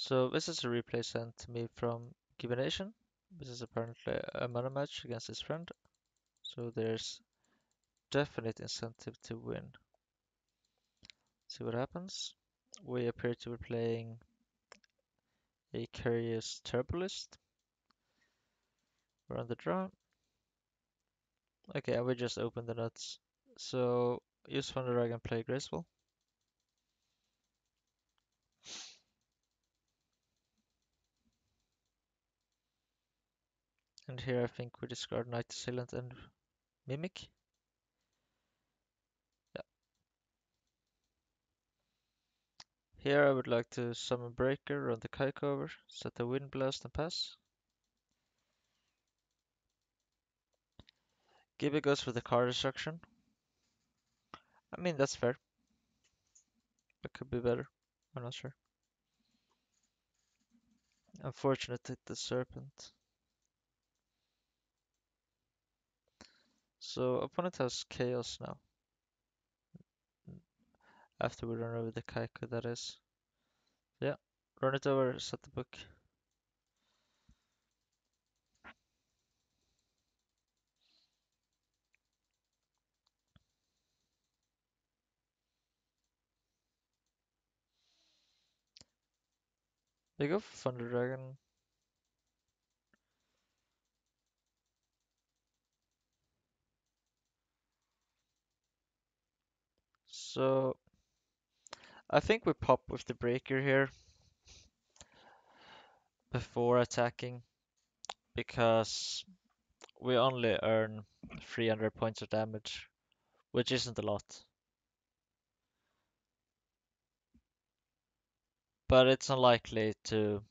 So this is a replay sent to me from Gibbination. This is apparently a mana match against his friend, so there's definite incentive to win. See what happens. We appear to be playing a curious Turbolist. We're on the draw. Okay, and we just opened the nuts. So use Thunder Dragon, play Graceful. And here I think we discard Night Assailant and Mimic. Yeah. Here I would like to summon Breaker, run the Kike over, set the Wind Blast and pass. Gibby goes for the card destruction. I mean, that's fair. It could be better. I'm not sure. Unfortunately, the Serpent. So opponent has Chaos now. After we run over the Kaiku, that is. Yeah, run it over, set the book. They go for Thunder Dragon. So I think we pop with the Breaker here before attacking because we only earn 300 points of damage, which isn't a lot. But it's unlikely to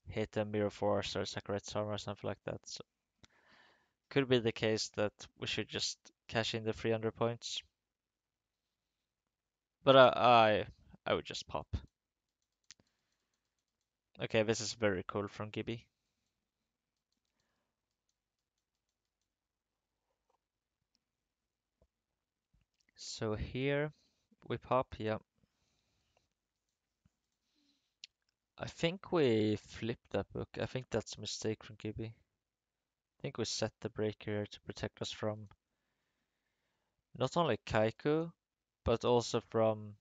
hit a Mirror Force or Sacred Storm or something like that. So could be the case that we should just cash in the 300 points. But I would just pop. Okay, this is very cool from Gibby. So here we pop, yeah. I think we flipped that book. I think that's a mistake from Gibby. I think we set the breaker here to protect us from not only Kaiku, but also from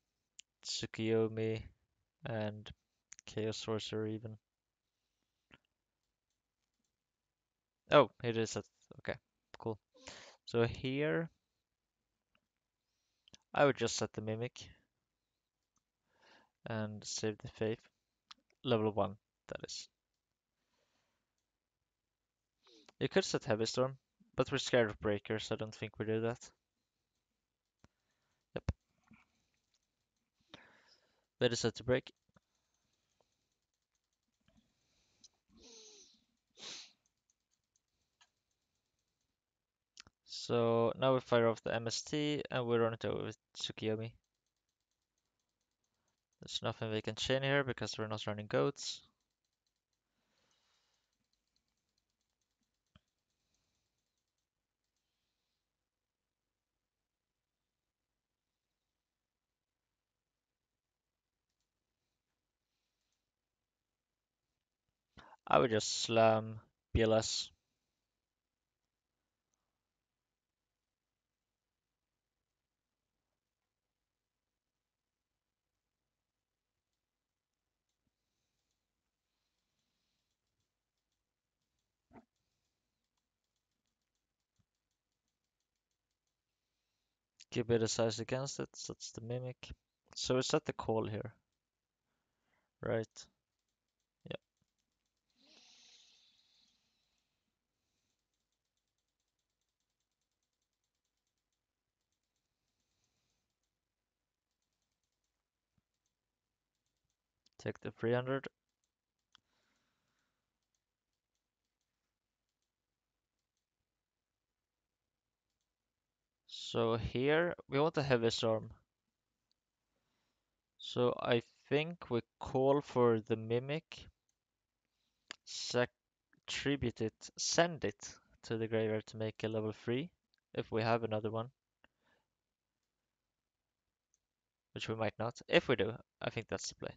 Tsukiyomi and Chaos Sorcerer even. Oh, it is at, okay, cool. So here, I would just set the Mimic and save the Faith. Level 1, that is. You could set Heavy Storm, but we're scared of breakers, so I don't think we do that. Yep. Better set to break. So now we fire off the MST and we run it over with Tsukiyomi. There's nothing we can chain here because we're not running goats. I would just slam BLS. Give it a size against it, so it's the Mimic. So we set the call here, right? Yeah. Take the 300. So here we want a heavy storm. So I think we call for the Mimic, tribute it, send it to the graveyard to make a level 3, if we have another one. Which we might not. If we do, I think that's the play.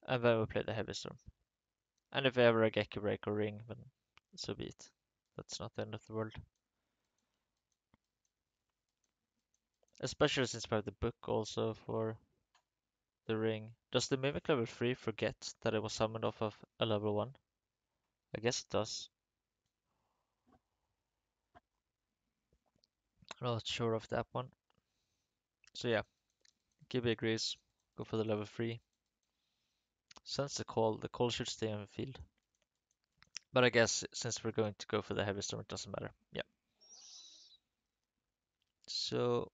And then we play the Heavy Storm. And if we ever a Geki Break or Ring, then so be it. That's not the end of the world. Especially since we have the book also for the ring. Does the Mimic level 3 forget that it was summoned off of a level 1? I guess it does. I'm not sure of that one. So yeah, Gibby agrees. Go for the level 3. Sends the call should stay on the field. But I guess since we're going to go for the Heavy Storm, it doesn't matter. Yeah. So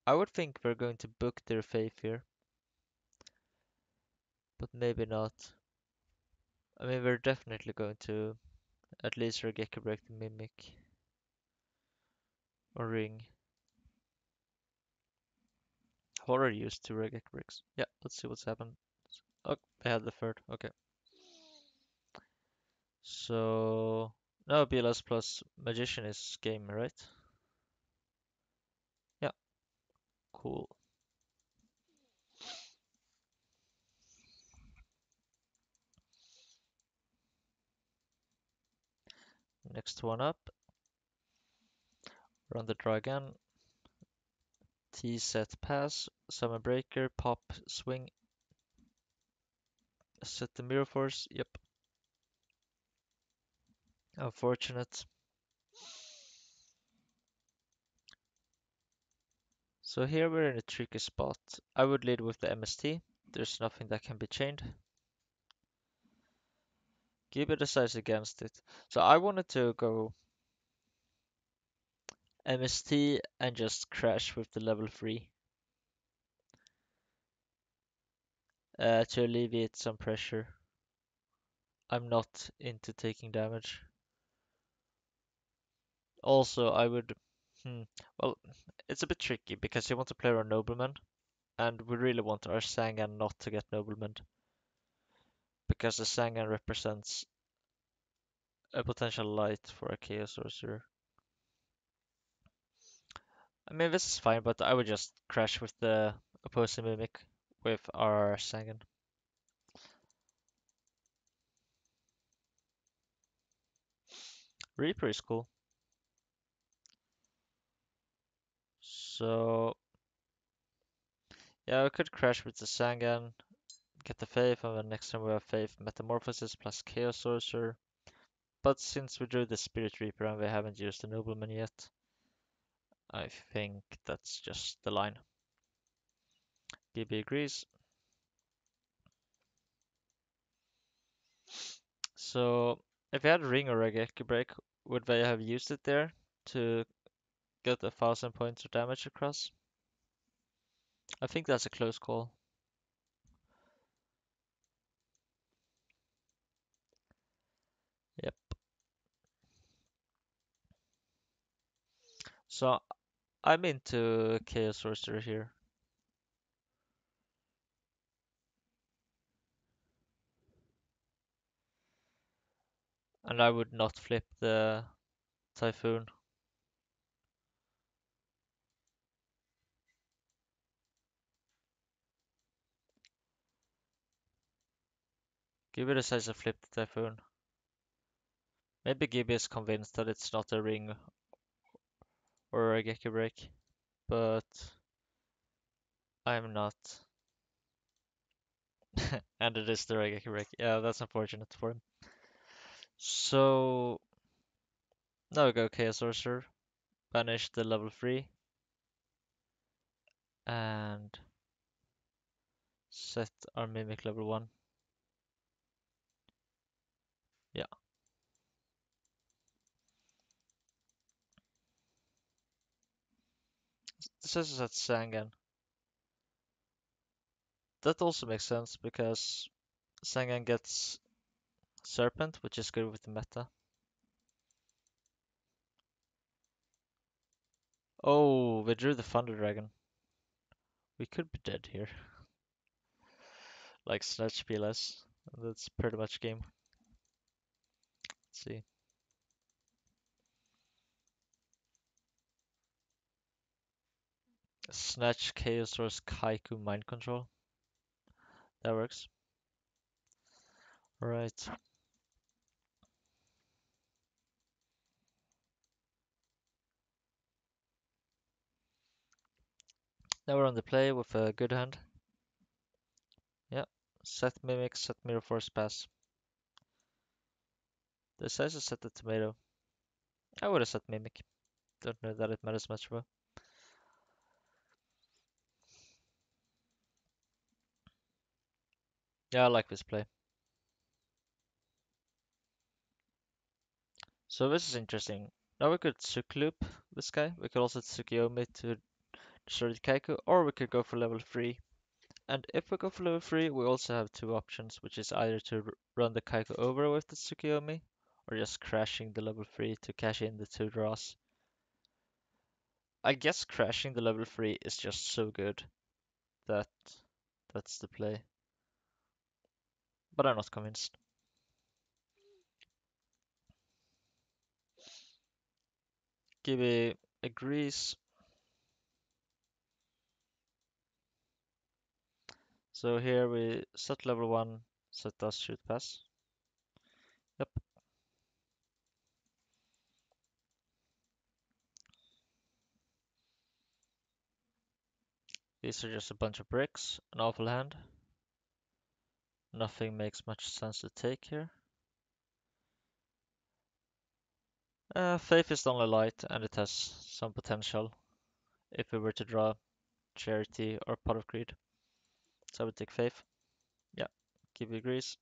I would think we're going to book their faith here. But maybe not. I mean, we're definitely going to at least Regeki break the Mimic or Ring. Horror used to Regeki breaks. Yeah, let's see what's happened. Oh, they had the third. Okay. So now BLS plus Magician is game, right? Yeah, cool. Next one up. Run the draw again. T set pass. Summon breaker. Pop swing. Set the mirror force. Yep. Unfortunate. So here we're in a tricky spot. I would lead with the MST. There's nothing that can be chained. Gibe decides against it. So I wanted to go MST and just crash with the level 3 to alleviate some pressure. I'm not into taking damage. Also, I would. Hmm, well, it's a bit tricky because you want to play our Nobleman, and we really want our Sangan not to get Nobleman because the Sangan represents a potential light for a Chaos Sorcerer. I mean, this is fine, but I would just crash with the opposing Mimic with our Sangan. Reaper is cool. So, yeah, we could crash with the Sangan, get the Faith, and then next time we have Faith Metamorphosis plus Chaos Sorcerer. But since we drew the Spirit Reaper and we haven't used the Nobleman yet, I think that's just the line. GB agrees. So, if we had Ring or Regeki Break, would they have used it there to get 1,000 points of damage across? I think that's a close call. Yep. So, I'm into Chaos Sorcerer here. And I would not flip the Typhoon. Gibby decides to flip the Typhoon. Maybe Gibby is convinced that it's not a Ring or a Geki Break, but I'm not. And it is the Regeki Break. Yeah, that's unfortunate for him. So now we go Chaos Sorcerer, banish the level 3, and set our Mimic level 1. Yeah, this is at Sangan. That also makes sense because Sangan gets Serpent, which is good with the meta. Oh, we drew the Thunder Dragon. We could be dead here. Like Snatch PLS. That's pretty much game. Let's see. Snatch Chaos Source Kaiku Mind Control. That works. Right. Now we're on the play with a good hand. Yeah. Set Mimic, set Mirror Force, pass. The size is set the tomato. I would have set Mimic. Don't know that it matters much, but yeah, I like this play. So this is interesting. Now we could Loop this guy. We could also Tsukiyomi to destroy the Kaiku, or we could go for level 3. And if we go for level 3, we also have two options, which is either to run the Kaiku over with the Tsukiyomi, or just crashing the level 3 to cash in the 2 draws. I guess crashing the level 3 is just so good that that's the play. But I'm not convinced. Gibby agrees. So here we set level 1, set us shoot pass. Yep. These are just a bunch of bricks, an awful hand. Nothing makes much sense to take here. Faith is the only light, and it has some potential if we were to draw Charity or Pot of Greed. So I would take Faith. Yeah, Gibby agrees.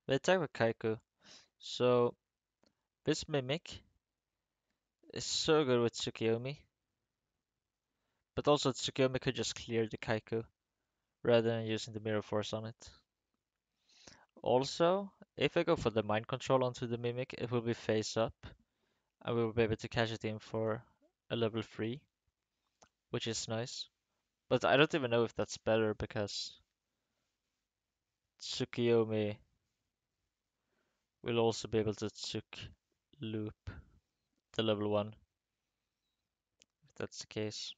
We attack with Kaiku. So this Mimic is so good with Tsukiyomi, but also Tsukiyomi could just clear the Kaiku rather than using the Mirror Force on it. Also, if I go for the Mind Control onto the Mimic, it will be face up, and we will be able to catch it in for a level 3, which is nice. But I don't even know if that's better because Tsukiyomi will also be able to Tsuk loop the level 1, if that's the case.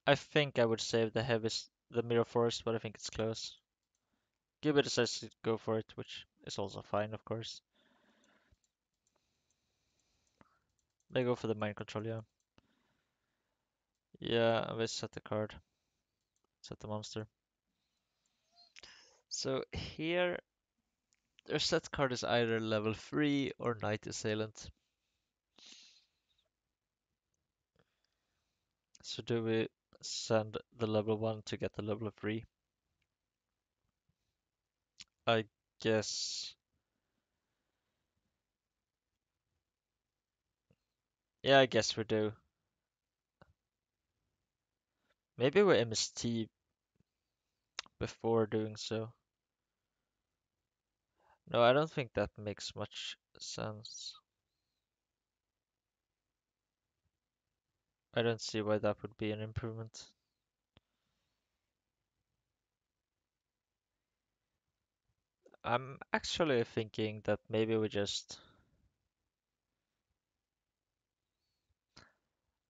I think I would save the Mirror Force, but I think it's close. Gibby decides to go for it, which is also fine, of course. They go for the Mind Control, yeah. Yeah, we set the card, set the monster. So here, their set card is either level 3 or Knight Assailant. So do we send the level 1 to get the level 3? I guess. Yeah, I guess we do. Maybe we MST before doing so. No, I don't think that makes much sense. I don't see why that would be an improvement. I'm actually thinking that maybe we just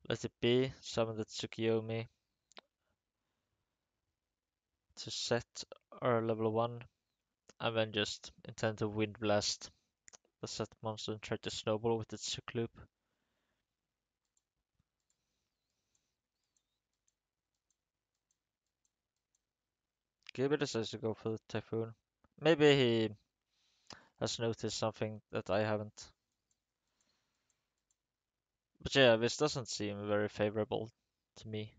let it be, summon the Tsukiyomi to set our level 1, and then just intend to Wind Blast the set monster and try to snowball with its Tsuk loop. Gibby decides to go for the Typhoon. Maybe he has noticed something that I haven't. But yeah, this doesn't seem very favorable to me.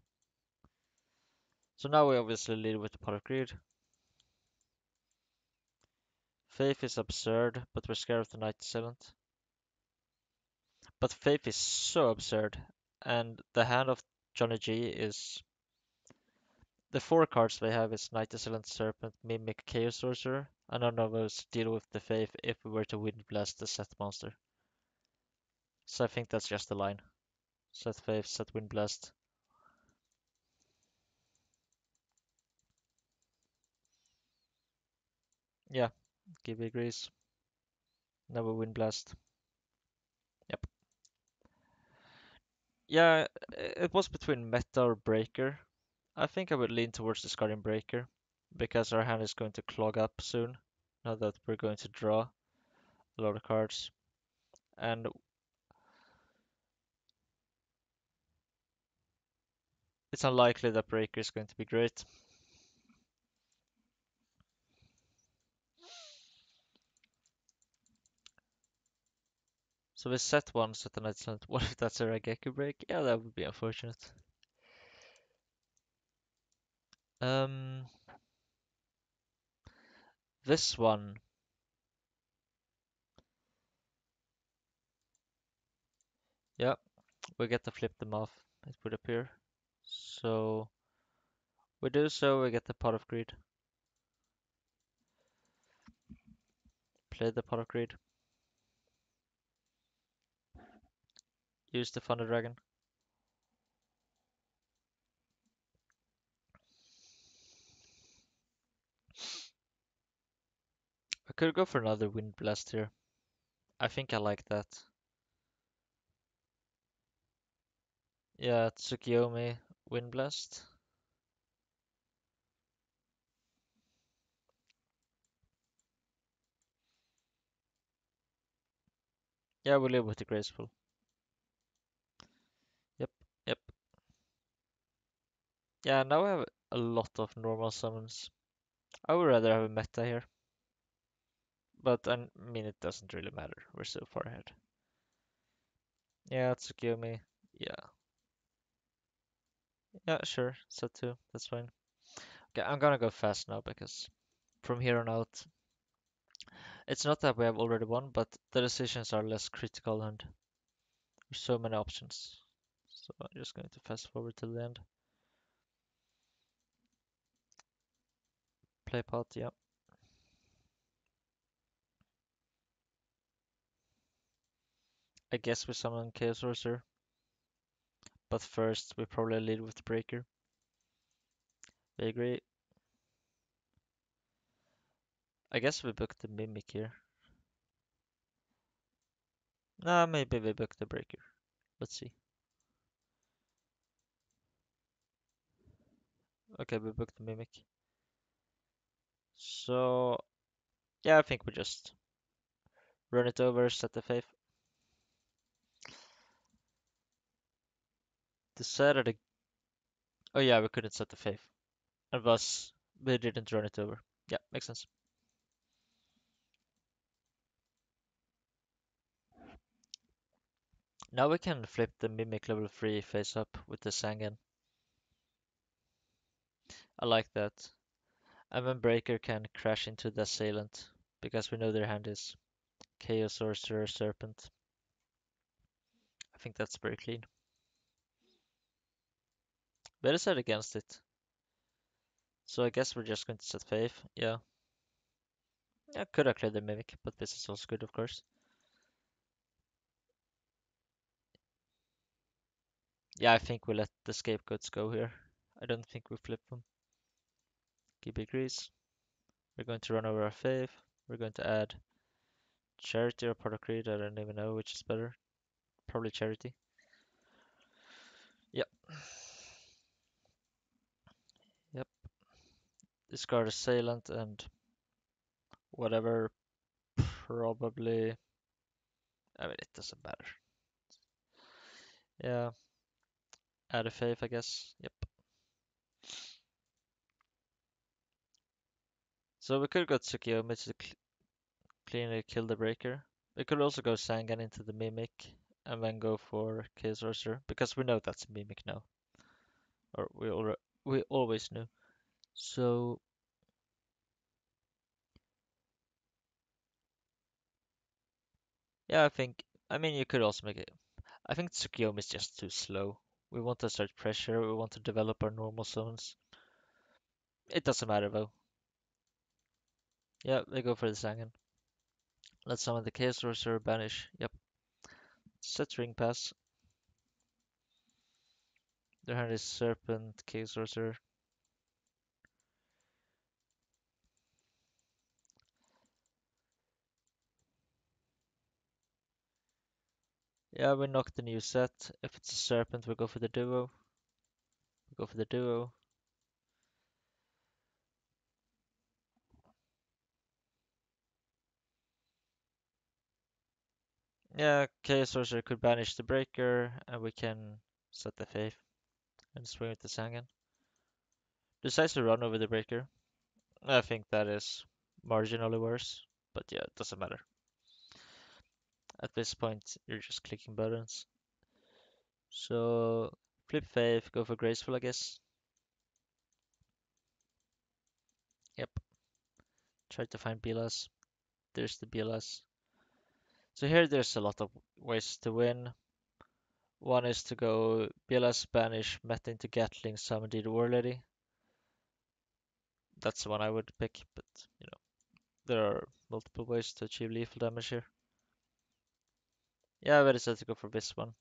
So now we obviously lead with the Pot of Greed. Faith is absurd, but we're scared of the Knight Assailant. But Faith is so absurd, and the hand of Johnny G is the 4 cards they have is Knight Assailant, Serpent, Mimic, Chaos Sorcerer, and none of those deal with the Faith if we were to Wind Blast the set monster. So I think that's just the line. Set Faith, set Wind Blast. Yeah, Gibby agrees. Now we win Blast. Yep. Yeah, it was between Meta or Breaker. I think I would lean towards discarding Breaker because our hand is going to clog up soon. Now that we're going to draw a lot of cards. And it's unlikely that Breaker is going to be great. So we set one, set an excellent. What if that's a Raigeki break? Yeah, that would be unfortunate. Um, this one. Yeah, we get to flip them off, it would appear. So we do so, we get the Pot of Greed. Play the Pot of Greed. Use the Thunder Dragon. I could go for another Wind Blast here. I think I like that. Yeah, Tsukiyomi Wind Blast. Yeah, we live with the Graceful. Yep, yep. Yeah, now we have a lot of normal summons. I would rather have a meta here. But I mean, it doesn't really matter. We're so far ahead. Yeah, Tsukiyomi. Yeah. Yeah, sure. Set two. That's fine. Okay, I'm gonna go fast now because from here on out, it's not that we have already won, but the decisions are less critical and there's so many options. So I'm just going to fast forward to the end. Play pot, yeah. I guess we summon Chaos Sorcerer, but first we probably lead with Breaker. I agree. I guess we book the Mimic here. Nah, maybe we book the Breaker. Let's see. Okay, we booked the Mimic. So, yeah, I think we just run it over, set the faith. Decided to... Oh yeah, we couldn't set the faith. And thus, we didn't run it over. Yeah, makes sense. Now we can flip the Mimic level 3 face up with the Sangan. I like that. And then Breaker can crash into the Assailant, because we know their hand is Chaos Sorcerer Serpent. I think that's very clean. We decided against it. So I guess we're just going to set Faith. Yeah. Yeah, could have cleared the Mimic, but this is also good, of course. Yeah, I think we let the Scapegoats go here. I don't think we flip them. Gibby agrees. We're going to run over our Faith. We're going to add Charity or Pot of Greed. I don't even know which is better. Probably Charity. Yep. Yep. Discard Assailant and whatever. Probably. I mean, it doesn't matter. Yeah. Add a Faith, I guess. Yep. So we could go Tsukiyomi to cleanly kill the Breaker. We could also go Sangan into the Mimic and then go for Chaos Sorcerer because we know that's a Mimic now, or we always knew. So yeah, I mean you could also make it. I think Tsukiyomi is just too slow. We want to start pressure. We want to develop our normal zones. It doesn't matter though. Yeah, they go for the Sangan. Let's summon the Chaos Sorcerer, banish. Yep. Set Ring Pass. Their hand is Serpent, Chaos Sorcerer. Yeah, we knock the new set. If it's a serpent, we go for the duo. We go for the duo. Yeah, Chaos Sorcerer could banish the breaker, and we can set the Faith and swing with the Sangan. Decides to run over the breaker. I think that is marginally worse, but yeah, it doesn't matter. At this point, you're just clicking buttons. So, flip Faith, go for Graceful, I guess. Yep, try to find Bilas. There's the Bilas. So here there's a lot of ways to win. One is to go Bilas, banish, meta into Gatling, summon the War Lady. That's the one I would pick, but you know, there are multiple ways to achieve lethal damage here. Yeah, I decided to go for this one.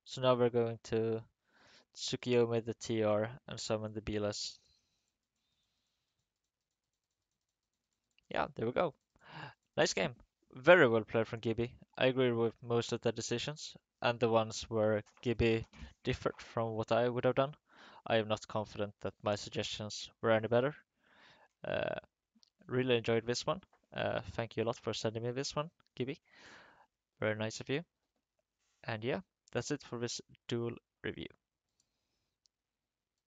So now we're going to Tsukiyomi the TR and summon the Bilas. Yeah, there we go. Nice game. Very well played from Gibby. I agree with most of the decisions, and the ones where Gibby differed from what I would have done. I am not confident that my suggestions were any better. Uh, really enjoyed this one. Thank you a lot for sending me this one, Gibby. Very nice of you. And yeah, that's it for this duel review.